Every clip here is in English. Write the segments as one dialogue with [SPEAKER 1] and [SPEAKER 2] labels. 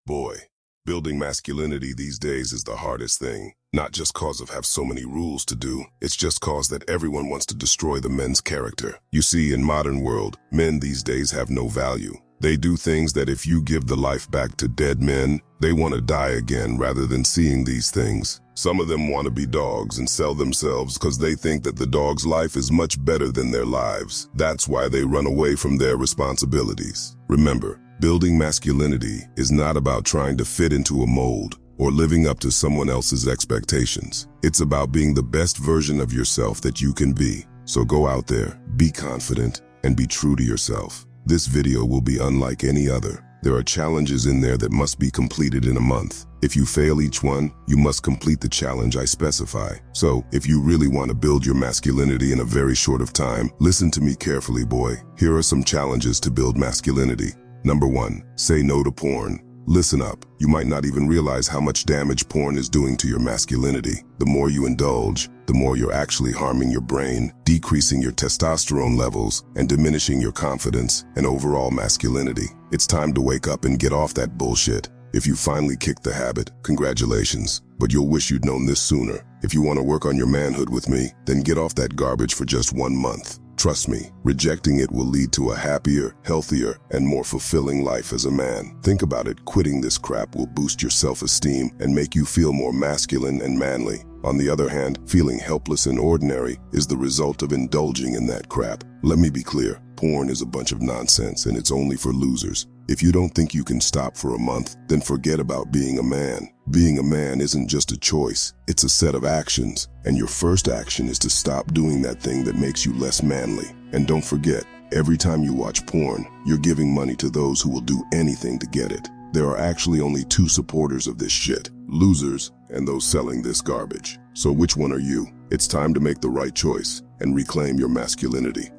[SPEAKER 1] Boy, building masculinity these days is the hardest thing. Not just cause of have so many rules to do, it's just cause that everyone wants to destroy the men's character. You see, in modern world, men these days have no value. They do things that if you give the life back to dead men, they want to die again rather than seeing these things. Some of them want to be dogs and sell themselves because they think that the dog's life is much better than their lives. That's why they run away from their responsibilities. Remember, building masculinity is not about trying to fit into a mold or living up to someone else's expectations. It's about being the best version of yourself that you can be. So go out there, be confident, and be true to yourself. This video will be unlike any other. There are challenges in there that must be completed in a month. If you fail each one, you must complete the challenge I specify. So, if you really want to build your masculinity in a very short of time, listen to me carefully, boy. Here are some challenges to build masculinity. Number 1, say no to porn. Listen up, you might not even realize how much damage porn is doing to your masculinity. The more you indulge, the more you're actually harming your brain, decreasing your testosterone levels, and diminishing your confidence and overall masculinity. It's time to wake up and get off that bullshit. If you finally kicked the habit, congratulations, but you'll wish you'd known this sooner. If you want to work on your manhood with me, then get off that garbage for just 1 month. Trust me, rejecting it will lead to a happier, healthier, and more fulfilling life as a man. Think about it, quitting this crap will boost your self-esteem and make you feel more masculine and manly. On the other hand, feeling helpless and ordinary is the result of indulging in that crap. Let me be clear, porn is a bunch of nonsense and it's only for losers. If you don't think you can stop for a month, then forget about being a man. Being a man isn't just a choice, it's a set of actions. And your first action is to stop doing that thing that makes you less manly. And don't forget, every time you watch porn, you're giving money to those who will do anything to get it. There are actually only 2 supporters of this shit, losers and those selling this garbage. So which one are you? It's time to make the right choice and reclaim your masculinity.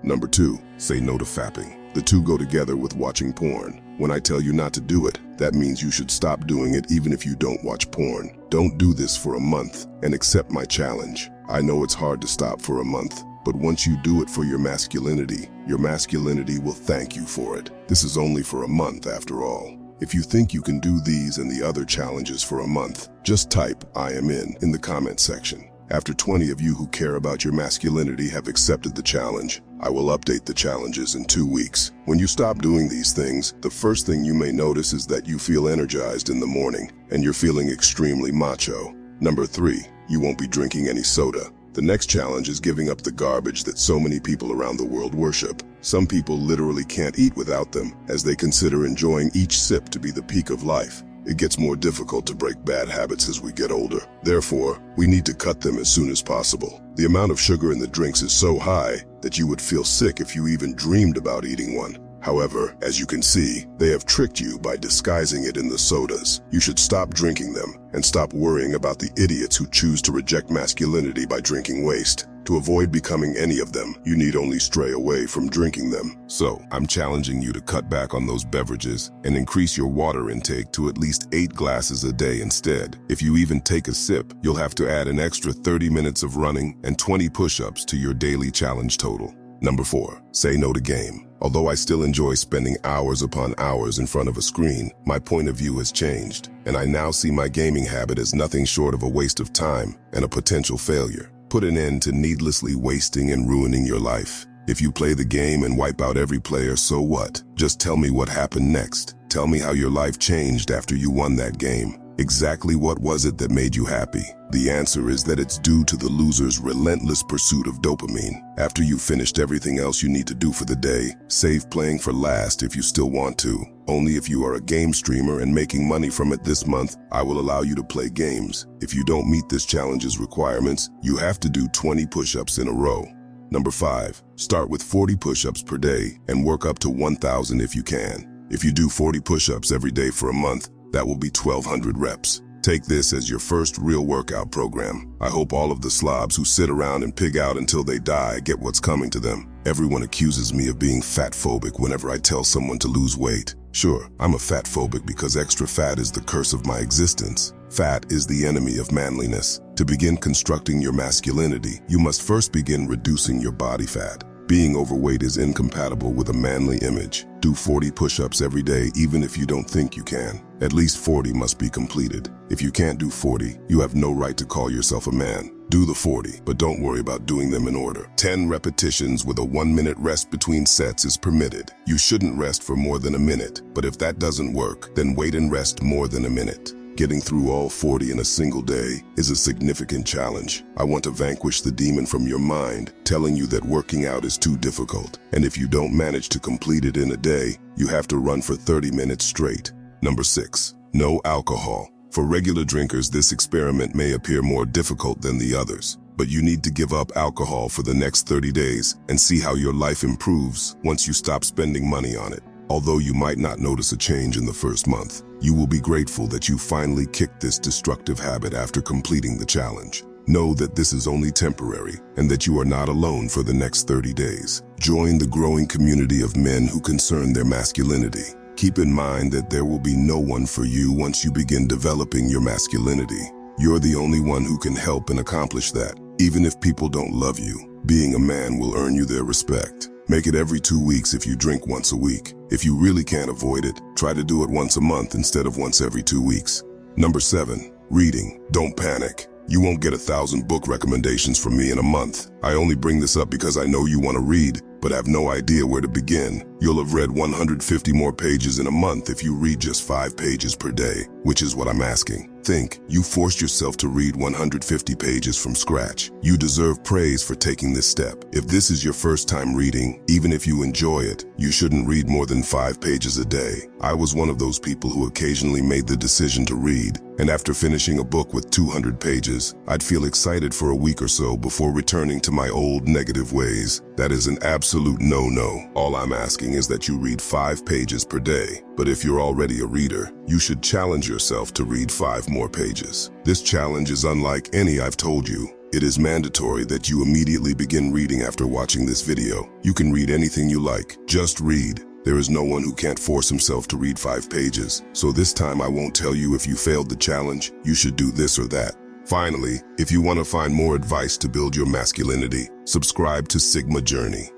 [SPEAKER 1] Number 2, say no to fapping. The two go together with watching porn. When I tell you not to do it, that means you should stop doing it even if you don't watch porn. Don't do this for a month and accept my challenge. I know it's hard to stop for a month, but once you do it for your masculinity will thank you for it. This is only for a month after all. If you think you can do these and the other challenges for a month, just type "I am in the comment section. After 20 of you who care about your masculinity have accepted the challenge, I will update the challenges in 2 weeks. When you stop doing these things, the first thing you may notice is that you feel energized in the morning and you're feeling extremely macho. Number 3, you won't be drinking any soda. The next challenge is giving up the garbage that so many people around the world worship. Some people literally can't eat without them, as they consider enjoying each sip to be the peak of life. It gets more difficult to break bad habits as we get older. Therefore, we need to cut them as soon as possible. The amount of sugar in the drinks is so high that you would feel sick if you even dreamed about eating one. However, as you can see, they have tricked you by disguising it in the sodas. You should stop drinking them and stop worrying about the idiots who choose to reject masculinity by drinking waste. To avoid becoming any of them, you need only stray away from drinking them. So, I'm challenging you to cut back on those beverages and increase your water intake to at least 8 glasses a day instead. If you even take a sip, you'll have to add an extra 30 minutes of running and 20 push-ups to your daily challenge total. Number 4, say no to game. Although I still enjoy spending hours upon hours in front of a screen, my point of view has changed, and I now see my gaming habit as nothing short of a waste of time and a potential failure. Put an end to needlessly wasting and ruining your life. If you play the game and wipe out every player, so what? Just tell me what happened next. Tell me how your life changed after you won that game. Exactly what was it that made you happy? The answer is that it's due to the loser's relentless pursuit of dopamine. After you've finished everything else you need to do for the day, save playing for last if you still want to. Only if you are a game streamer and making money from it this month, I will allow you to play games. If you don't meet this challenge's requirements, you have to do 20 push-ups in a row. Number 5, start with 40 push-ups per day and work up to 1,000 if you can. If you do 40 push-ups every day for a month, that will be 1,200 reps. Take this as your first real workout program. I hope all of the slobs who sit around and pig out until they die get what's coming to them. Everyone accuses me of being fat-phobic whenever I tell someone to lose weight. Sure, I'm a fat-phobic because extra fat is the curse of my existence. Fat is the enemy of manliness. To begin constructing your masculinity, you must first begin reducing your body fat. Being overweight is incompatible with a manly image. Do 40 push-ups every day even if you don't think you can. At least 40 must be completed. If you can't do 40, you have no right to call yourself a man. Do the 40, but don't worry about doing them in order. 10 repetitions with a 1-minute rest between sets is permitted. You shouldn't rest for more than a minute, but if that doesn't work, then wait and rest more than a minute. Getting through all 40 in a single day is a significant challenge. I want to vanquish the demon from your mind, telling you that working out is too difficult. And if you don't manage to complete it in a day, you have to run for 30 minutes straight. Number 6, no alcohol. For regular drinkers, this experiment may appear more difficult than the others, but you need to give up alcohol for the next 30 days and see how your life improves once you stop spending money on it. Although you might not notice a change in the first month, you will be grateful that you finally kicked this destructive habit after completing the challenge. Know that this is only temporary and that you are not alone for the next 30 days. Join the growing community of men who concern their masculinity. Keep in mind that there will be no one for you once you begin developing your masculinity. You're the only one who can help and accomplish that. Even if people don't love you, being a man will earn you their respect. Make it every 2 weeks if you drink once a week. If you really can't avoid it, try to do it once a month instead of once every 2 weeks. Number 7, reading. Don't panic. You won't get 1,000 book recommendations from me in a month. I only bring this up because I know you want to read, but have no idea where to begin. You'll have read 150 more pages in a month if you read just 5 pages per day, which is what I'm asking. Think, you forced yourself to read 150 pages from scratch. You deserve praise for taking this step. If this is your first time reading, even if you enjoy it, you shouldn't read more than 5 pages a day. I was one of those people who occasionally made the decision to read, and after finishing a book with 200 pages, I'd feel excited for a week or so before returning to my old negative ways. That is an absolute no-no. All I'm asking is that you read 5 pages per day. But if you're already a reader, you should challenge yourself to read 5 more pages. This challenge is unlike any I've told you. It is mandatory that you immediately begin reading after watching this video. You can read anything you like. Just read. There is no one who can't force himself to read 5 pages. So this time I won't tell you if you failed the challenge, you should do this or that. Finally, if you want to find more advice to build your masculinity, subscribe to Sigma Journey.